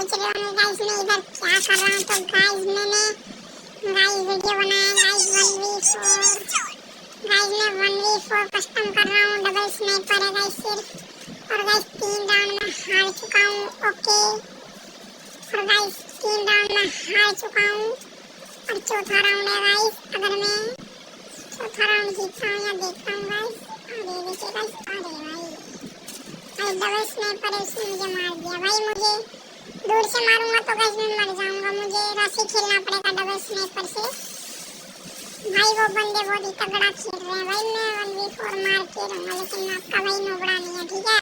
सोच रहे होंगे गाइस मैं इधर क्या कर रहा हूँ, तो गाइस मैंने गाइस वीडियो बनाया गाइस 1v4 गाइस मैं 1v4 कस्टम कर रहा हूँ, डबल स्नाइपर है गाइस सिर्फ, और गाइस 3 राउंड में हार चुका हूँ। ओके और गाइस 3 राउंड में हार चुका हूँ और चौथा राउंड है गाइस, अगर मैं चौथा राउंड जीतता हूँ या देखता हूँ गाइस। अरे देखिए गाइस, अरे भाई डबल स्नाइपर है, उसने मुझे मार दिया भाई। मुझे दूर से मारूंगा तो गाइस मैं मर जाऊंगा, मुझे रस्सी खेलना पड़ेगा डबल स्नाइपर से। भाई वो बंदे बहुत ही तगड़ा खेल रहे हैं भाई, मैं 1v4 मार के रहूंगा, लेकिन आपका भाई नोबड़ा नहीं है, ठीक है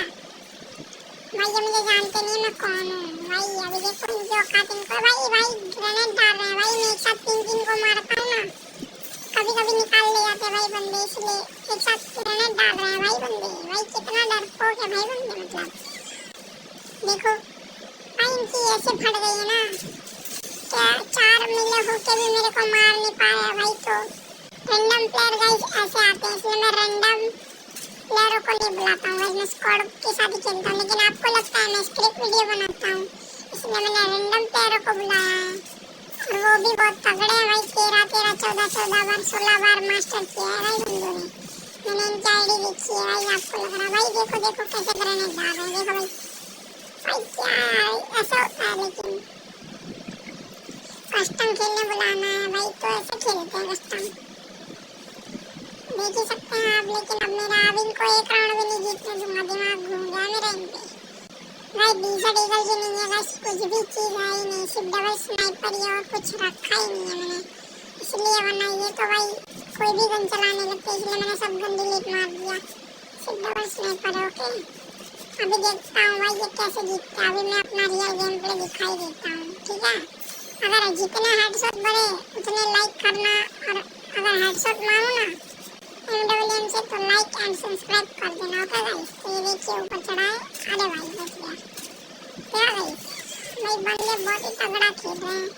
भाई। ये मुझे जानते नहीं मैं कौन हूँ भाई। अभी देखो इनकी औकात इनको, भाई ग्रेनेड डाल रहे हैं भाई। मैं एक साथ 3 को मारता हूँ ना, कभी कभी निकाल ले जाते भाई बंदे, इसलिए एक साथ ग्रेनेड डाल रहे हैं भाई बंदे। भाई कितना डरपोक है भाई बंदे, मतलब देखो भाई इनकी ऐसे फट गई है ना, क्या 4 मिले होके भी मेरे को मार नहीं पाया भाई। तो रैंडम प्लेयर गाइस ऐसे आते हैं, इसलिए मैं रैंडम प्लेयरों को नहीं बुलाता हूँ गाइस, मैं स्क्वाड के साथ ही खेलता हूँ। लेकिन आपको लगता है मैं स्क्रिप्ट वीडियो बनाता हूँ, इसलिए मैंने रैंडम प्लेयरों को बुलाया है, और वो भी बहुत तगड़े हैं भाई। 13 14 बार 16 बार मास्टर किया है भाई बंदों ने। मैंने इनकी आईडी देखी है भाई, आपको लग रहा है भाई देखो कैसे ग्रेनेड डाल रहे हैं, देखो भाई क्या ऐसा होता है। लेकिन कस्टम खेलने बुलाना है भाई, तो ऐसे खेलते हैं कस्टम, देख ही सकते हैं आप। लेकिन अब मेरा अब इनको एक राउंड भी नहीं जीतने दूंगा, दिमाग घूम गया मेरा इन पे भाई। डीजल डीजल भी नहीं है बस, कुछ भी चीज़ है ही नहीं, सिर्फ डबल स्नाइपर ही और कुछ रखा ही नहीं है मैंने, इसलिए। वरना ये तो भाई कोई भी गन चलाने लगते, इसलिए मैंने सब गन डिलीट मार दिया, सिर्फ डबल स्नाइपर है। ओके अभी देखता हूँ भाई ये कैसे जीतता है। अभी मैं अपना रियल गेम प्ले दिखाई देता हूँ, ठीक है। अगर जितने हेडशॉट बढ़े उतने लाइक करना, और अगर हेडशॉट मारो ना MWM से तो लाइक एंड सब्सक्राइब कर देना, ओके गाइस। तो ये देखिए ऊपर चढ़ा है, अरे भाई बच गया क्या गाइस। भाई बंदे बहुत ही तगड़ा खेल रहे हैं।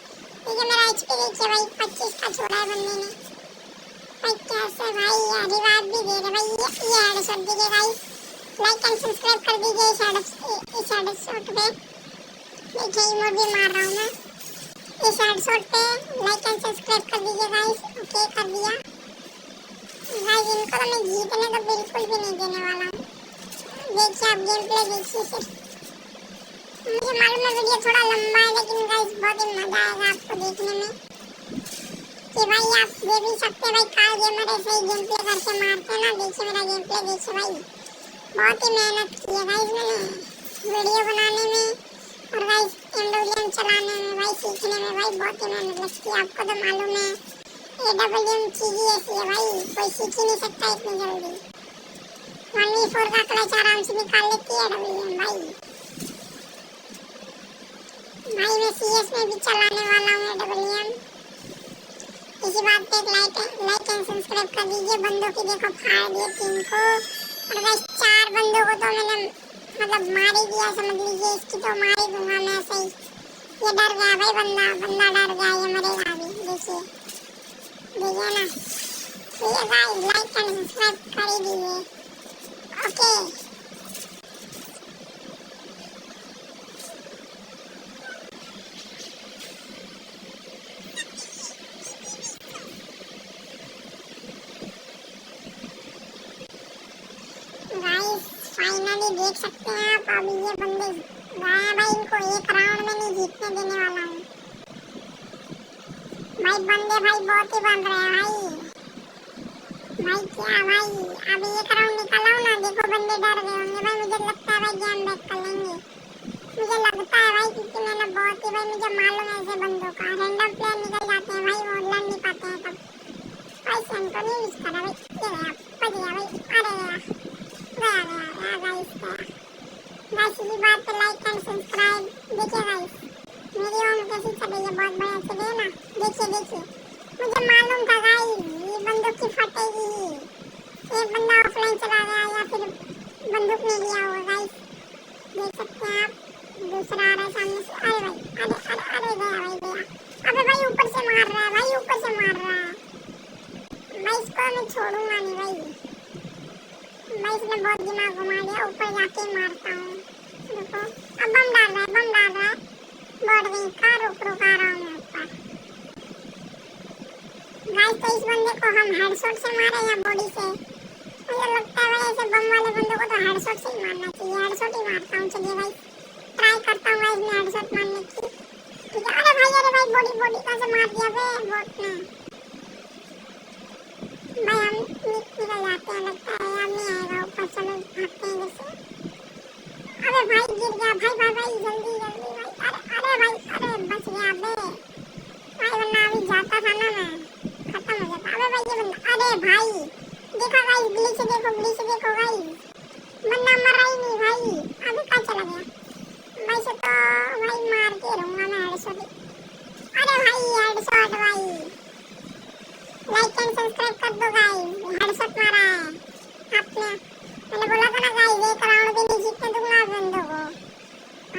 देखिए मेरा HP देखिए भाई 25 का छोड़ा है बंदे ने भाई। कैसे भाई रिवाइव भी दे रहे भाई। ये हेडशॉट देखिए गाइस, लाइक एंड सब्सक्राइब कर दीजिए इस हेडशॉट पे। देखिए इमोट भी मार रहा हूँ मैं इस हेडशॉट पे, लाइक एंड सब्सक्राइब कर दीजिए गाइस। ओके कर दिया गाइस। इनको तो मैं जीतने तो बिल्कुल भी नहीं देने वाला हूँ। देखिए आप गेम प्ले देखिए सिर्फ। मुझे मालूम है वीडियो थोड़ा लंबा है, लेकिन गाइस बहुत ही मजा आएगा आपको देखने में कि भाई आप देख भी सकते हैं भाई। कार गेमर ऐसे ही गेम प्ले करके मारते हैं ना। देखिए मेरा गेम प्ले देखिए भाई, बहुत ही मेहनत की है गाइस मैंने वीडियो बनाने में, और गाइस MWM चलाने में भाई, सीखने में भाई बहुत ही मेहनत लगती है। आपको तो मालूम है AWM चीज़ ही ऐसी है भाई, कोई सीख ही नहीं सकता इतनी जल्दी। 1v4 का क्लच आराम से निकाल लेती है AWM भाई। भाई मैं CS में भी चलाने वाला हूँ AWM। इसी बात पे लाइक एंड सब्सक्राइब कर दीजिए। बंदों की देखो फाड़ दिए 3 को, और गाइस 4 बंदों को तो मैंने मतलब मार ही दिया, समझ लीजिए। इसकी तो मार ही दूंगा मैं ऐसे ही। ये डर गया भाई बंदा डर गया, ये मरेगा अभी। देखिए ना, तो ये गाइस लाइक एंड सब्सक्राइब कर ही दीजिए, ओके। गाइस फाइनली देख सकते हैं आप, अभी ये बंदे गए हैं भाई। इनको एक राउंड में नहीं जीतने देने वाला हूँ भाई। बंदे भाई बहुत ही बन रहे हैं भाई क्या भाई। अभी एक राउंड निकाला हूँ ना, देखो बंदे डर गए होंगे भाई। मुझे लगता है भाई गेम बैक कर लेंगे, मुझे लगता है भाई, क्योंकि मैंने बहुत ही भाई, मुझे मालूम है ऐसे बंदों का रैंडम प्लेयर निकल जाते हैं भाई, वो लड़ नहीं पाते हैं तब भाई। सेम को नहीं यूज करा भाई, ये गया बच गया भाई। अरे गया गाइस गाइस। इसी बात पे लाइक एंड सब्सक्राइब। देखिए गाइस मेरी ओम कैसी चल रही है, बहुत बढ़िया चल रही है ना। देखिए मुझे मालूम था गाइस ये बंदूक की फटेगी। एक बंदा ऑफलाइन चला गया या फिर बंदूक नहीं लिया होगा गाइस, देख सकते हैं आप। दूसरा आ रहा है सामने से, अरे भाई अरे गया। अबे भाई ऊपर से मार रहा है भाई, ऊपर से मार रहा है भाई। इसको मैं छोड़ूंगा नहीं भाई, इसने बहुत दिमाग घुमा लिया। ऊपर जाके मारता हूँ, देखो अब बम डाल रहा है रुका रहा हूँ मैं ऊपर। गाइस तो इस बंदे को हम हेडशॉट से मारे या बॉडी से? मुझे लगता है भाई ऐसे बम वाले बंदों को तो हेडशॉट से ही मारना चाहिए। हेडशॉट ही मारता हूँ। चलिए गाइस ट्राई करता हूँ गाइस मैं हेडशॉट मारने की। ठीक है। अरे भाई बॉडी कहाँ से मार दिया बे बॉट ने। भाई हम निकल जाते हैं लगता है। अब नहीं आएगा ऊपर। चलो भागते हैं इधर से। अरे भाई गिर गया। भाई जल्दी भाई। अरे भाई अरे बच गया बे भाई, वरना अभी जाता था ना मैं, खत्म हो जाता। अबे भाई ये बंदा। अरे भाई देखा गाइस ग्लिच देखो गाइस, बंदा मरा ही नहीं भाई। अभी कहाँ चला गया? वैसे तो भाई मार के रहूंगा मैं हेडशॉट। अरे भाई हेडशॉट भाई। लाइक एंड सब्सक्राइब कर दो गाइस। हेडशॉट मारा है आपने। मैंने बोला था ना गाइस एक राउंड भी नहीं जीतने दूंगा बंदों को।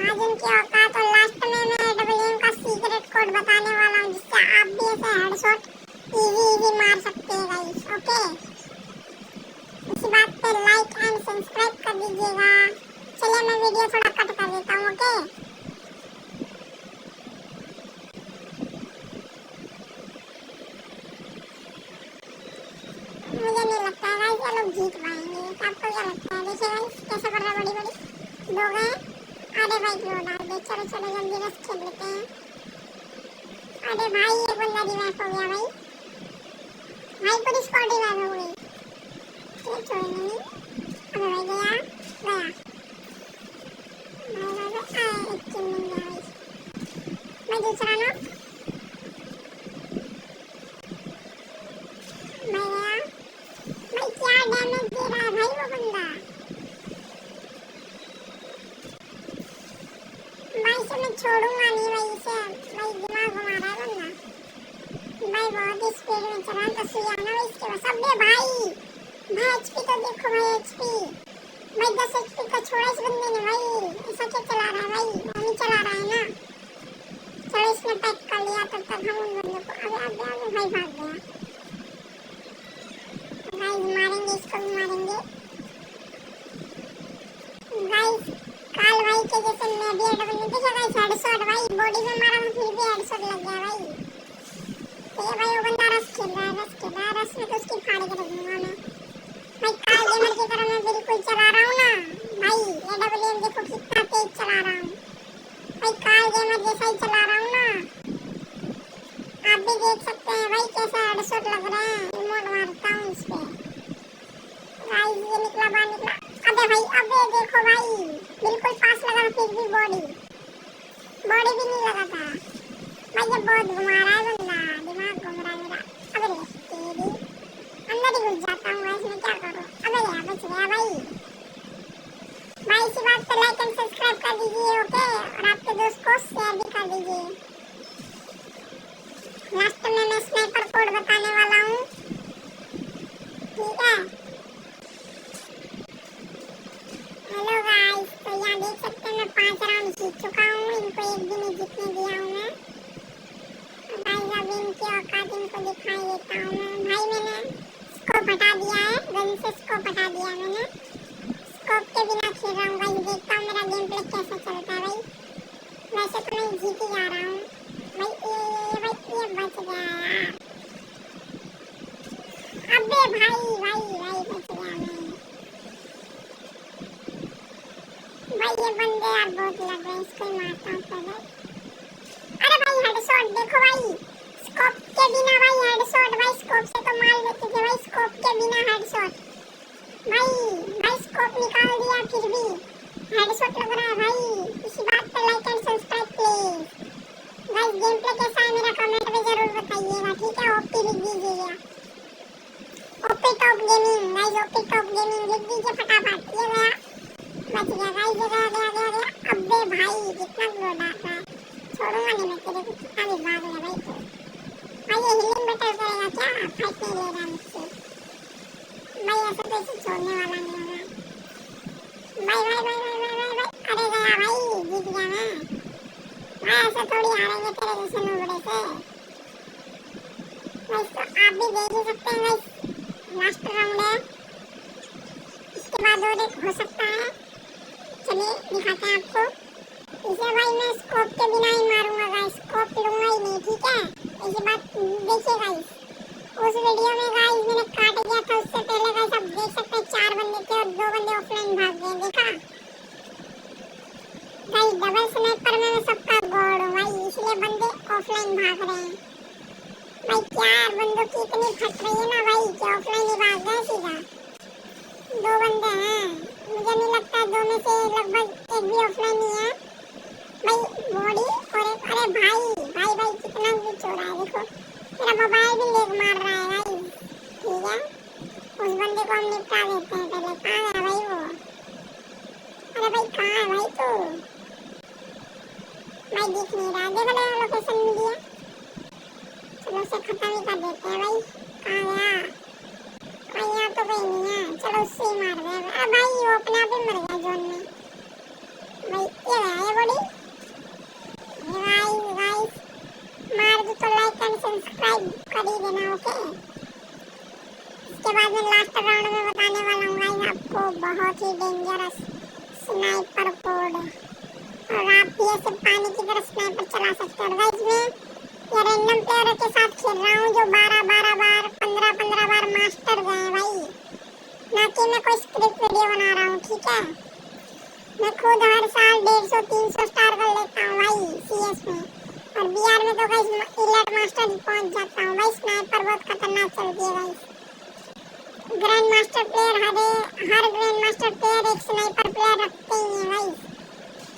आज उनकी औकात। और लास्ट में मैं डब्ल्यूएम का सीक्रेट कोड बताने वाला हूँ जिससे आप भी ऐसे हेडशॉट इजी मार सकते हैं गाइस। ओके इसी बात पे लाइक एंड सब्सक्राइब कर दीजिएगा। चलिए मैं वीडियो थोड़ा कट कर देता हूँ। ओके मुझे नहीं लगता है गाइस ये लोग जीत पाएंगे। आपको क्या लगता है? देखिए गाइस कैसे कर रहा है बड़ी दो गए। अरे भाई दो डाल दे। चलो जल्दी रस खेल लेते हैं। अरे भाई एक बंदा रिवाइव हो गया भाई। भाई पूरी स्क्वाड रिवाइव हो गई। ये छोड़ेंगे नहीं। अबे भाई गया भाई एक किल मिल गया भाई। मैं दूसरा ना मैं गया भाई। क्या डैमेज दे रहा है भाई वो बंदा। भाई से मैं छोड़ूंगा नहीं भाई इसे। भाई दिमाग घुमा रहा है बंदा। भाई बहुत ही स्पीड में चला तो सुई आना भाई इसके पास। अबे भाई एचपी तो देखो भाई एचपी भाई 10 एचपी का छोड़ा इस बंदे ने भाई। ऐसा क्या चला रहा है भाई? नहीं चला रहा है ना। चलो इसने पैक कर लिया तब तक हम उन बंदों को। अबे भाई भाग गया। गाइस मारेंगे इसको भी मारेंगे गाइस। काल भाई के जैसे मैं भी डब्ल्यू देखा गाइस हेडशॉट भाई। बॉडी में मारा था फिर भी हेडशॉट लग गया भाई। तो ये भाई वो बंदा रस खेल रहा है। रस में तो उसकी फाड़ के रख दूंगा मैं भाई। काल गेमर की तरह मैं बिल्कुल चला रहा हूँ ना भाई। ये डब्ल्यूएम देखो कितना तेज चला रहा हूँ भाई। काल गेमर जैसा ही चला रहा हूँ ना। आप भी देख सकते हैं भाई कैसा हेडशॉट लग रहा है। रिमोट मारता हूँ इस पे गाइस। ये निकला बाहर निकला। अबे भाई अबे देखो भाई बिल्कुल पास लगा फिर भी बॉडी भी नहीं लगा था भाई। ये बहुत घुमा रहा है बंदा। दिमाग घूम रहा है मेरा। अबे रे तेरी अंदर ही घुस जाता हूँ इसमें क्या करूँ। अबे यार बच गया भाई। भाई इसी बात पे लाइक एंड सब्सक्राइब कर दीजिए। ओके और आपके दोस्त को शेयर भी कर दीजिए। लास्ट में मैं स्नाइपर कोड बताने वाला हूँ। ठीक है हेलो गाइस तो यहाँ देख सकते हैं मैं 5 राउंड जीत चुका हूँ। इनको एक भी नहीं जीतने दिया हूँ मैं। गाइस अब इनकी औकात इनको दिखाई देता हूँ मैं। भाई मैंने स्कोप हटा दिया है। गन से स्कोप हटा दिया मैंने। स्कोप के बिना खेल रहा हूँ गाइस। देखता हूँ मेरा गेम प्ले कैसा चलता है भाई। वैसे तो मैं जीत ही जा रहा हूँ भाई। ये बच गया यार। अबे भाई बच गया मैं भाई। ये बंदे यार बहुत लग रहे हैं। इसको ही मारता हूँ पहले। अरे भाई हेडशॉट देखो भाई। स्कोप के बिना भाई हेडशॉट भाई। स्कोप से तो मार लेते थे भाई। स्कोप के बिना हेडशॉट भाई स्कोप निकाल दिया फिर भी हेडशॉट लग रहा है भाई। इसी बात पे like and subscribe please guys. Game play कैसा है मेरा कमेंट में जरूर बताइएगा। ठीक है ओपी लिख दीजिएगा। OP top gaming guys. OP top gaming लिख दीजिए फटाफट। ये गया बच गया गाइस। गया। अबे भाई कितना ग्लो डाल रहा है। छोड़ूंगा नहीं मैं तेरे को। कितना भी भाग ले भाई तू। भाई ये हीलिंग बैटल करेगा क्या? फाइट नहीं ले रहा मुझसे भाई। ऐसे तो इसे छोड़ने वाला नहीं होगा भाई। अरे गया भाई जीत गया मैं भाई। ऐसे थोड़ी हारेंगे तेरे जैसे नूबड़े से गाइस। तो आप भी देख ही सकते हैं गाइस। लास्ट राउंड है। इसके बाद और एक हो सकता है। चलिए दिखाते हैं आपको। इसे भाई मैं स्कोप के बिना ही मारूंगा गाइस। स्कोप स्कोप लूंगा ही नहीं, ठीक है। ऐसी बात देखिए गाइस, उस वीडियो में गाइस मैंने काट दिया था, उससे पहले गाइस आप देख सकते हैं 4 बंदे थे और 2 बंदे ऑफलाइन भाग गए, देखा गाइस। डबल स्नाइपर में मैं सबका गॉड हूं भाई, इसलिए बंदे ऑफलाइन भाग रहे हैं भाई। क्या यार, बंदों की इतनी फट रही है ना भाई कि ऑफलाइन ही भाग गए सीधा। 2 बंदे हैं, मुझे नहीं लगता 2 में से लगभग एक भी ऑफलाइन ही है भाई। बॉडी और एक, अरे भाई भाई भाई कितना कुछ हो रहा है, देखो मेरा मोबाइल भी लेग मार रहा है भाई, ठीक है। उस बंदे को हम निपटा देते हैं पहले। कहाँ है भाई वो? अरे भाई कहाँ है भाई तू? भाई दिख नहीं रहा, देखो ना लोकेशन मिल गया। चलो उसे खत्म ही कर देते हैं भाई। कहाँ गया भाई? यहाँ तो कोई नहीं है, चलो उससे ही मार दे। अरे भाई वो अपने आप ही मर गया जोन में भाई। ये गया ये बॉडी। गाइस गाइस मार दो तो लाइक एंड सब्सक्राइब कर ही देना, ओके। इसके बाद में लास्ट राउंड में बताने वाला हूँ गाइस आपको बहुत ही डेंजरस स्नाइपर कोड, और आप भी ऐसे पानी की तरह स्नाइपर चला सकते हो। गाइस मैं ये रैंडम प्लेयर के साथ खेल रहा हूँ जो 12-12 बार 15-15 बार मास्टर गए भाई, ना कि मैं कोई स्क्रिप्ट वीडियो बना रहा हूँ, ठीक है। मैं खुद हर साल 150-300 स्टार कर लेता हूँ भाई सीएस में, और बीआर में तो गाइस इलीट मास्टर पहुंच जाता हूँ भाई। स्नाइपर बहुत खतरनाक चलती है गाइस। ग्रैंड मास्टर प्लेयर हर ग्रैंड मास्टर प्लेयर एक स्नाइपर प्लेयर रखते ही है गाइस,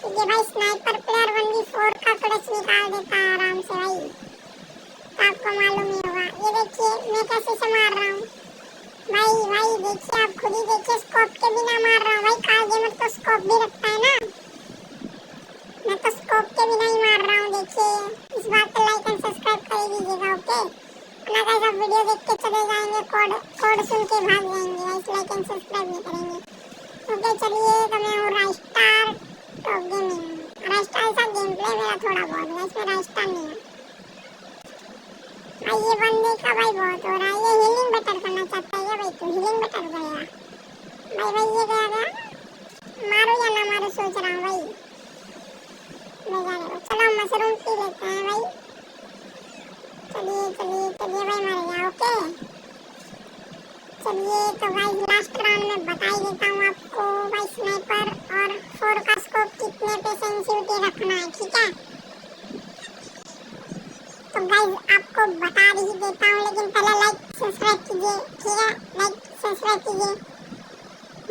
क्योंकि भाई स्नाइपर प्लेयर 1v4 का क्लच निकाल देता है आराम से भाई, तो आपको मालूम ही होगा। ये देखिए मैं कैसे से मार रहा हूँ भाई। भाई देखिए, आप खुद ही देखिए, स्कोप के बिना मार रहा हूँ भाई। कार गेमर तो स्कोप भी रखता है ना, मैं तो स्कोप के बिना ही मार रहा हूँ। देखिए इस बात को लाइक एंड सब्सक्राइब कर दीजिएगा, ओके। ना गाइस आप वीडियो देख के चले जाएंगे, कोड सुन के भाग जाएंगे गाइस, लाइक एंड सब्सक्राइब नहीं करेंगे, ओके। चलिए तो मैं हूँ राइस्टार टॉप गेमिंग। राइस्टार सा गेम प्ले मेरा थोड़ा बहुत है, इसमें राइस्टार नहीं है भाई। ये बंदे का भाई बहुत हो रहा है, ये हीलिंग बेटर करना चाहता है भाई, तो हीलिंग बेटर करेगा भाई। भाई ये गया मारो या ना मारो सोच रहा हूँ भाई, ले जाने को। चलो मशरूम पी लेते हैं भाई। चलिए चलिए चलिए भाई, मर गया, ओके। चलिए तो गाइस लास्ट राउंड में बता ही देता हूँ आपको भाई, स्नाइपर और 4 का स्कोप कितने पे सेंसिटिविटी रखना है, ठीक है। तो गाइस आपको बता ही देता हूँ, लेकिन पहले लाइक सब्सक्राइब कीजिए, ठीक है। लाइक सब्सक्राइब कीजिए,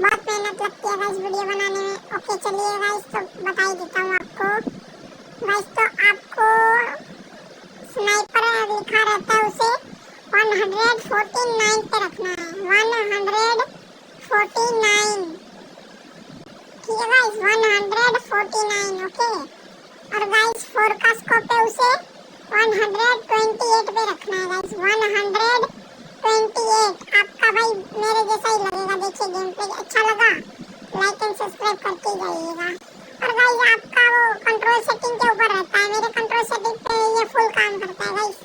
बहुत मेहनत लगती है गाइस वीडियो बनाने में, ओके। चलिए गाइस तो बता ही देता हूँ आपको गाइस। तो आपको स्नाइपर लिखा रहता है उसे 149 पे रखना है, 149, ठीक है गाइस, 149, ओके। और गाइस 4 का स्कोप है उसे 128 पे रखना है गाइस, 128। आपका भाई मेरे जैसा ही लगेगा, देखिए गेम प्ले अच्छा लगा लाइक एंड सब्सक्राइब करके जाइएगा। और गाइस आपका वो कंट्रोल सेटिंग के ऊपर रहता है, मेरे कंट्रोल सेटिंग पे ये फुल काम करता है गाइस।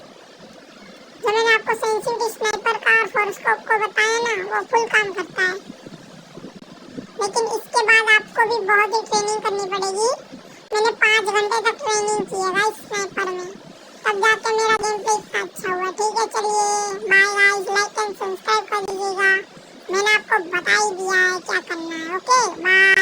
जो मैंने आपको सेंसिटिविटी स्नाइपर का और 4 स्कोप को बताया ना, वो फुल काम करता है। लेकिन इसके बाद आपको भी बहुत ही ट्रेनिंग करनी पड़ेगी। मैंने 5 घंटे तक ट्रेनिंग की है गाइस स्नाइपर में, तब जाके मेरा गेम प्ले इतना अच्छा हुआ, ठीक है। चलिए bye guys, like and subscribe कर दीजिएगा, मैंने आपको बता ही दिया है क्या करना है, ओके बाय।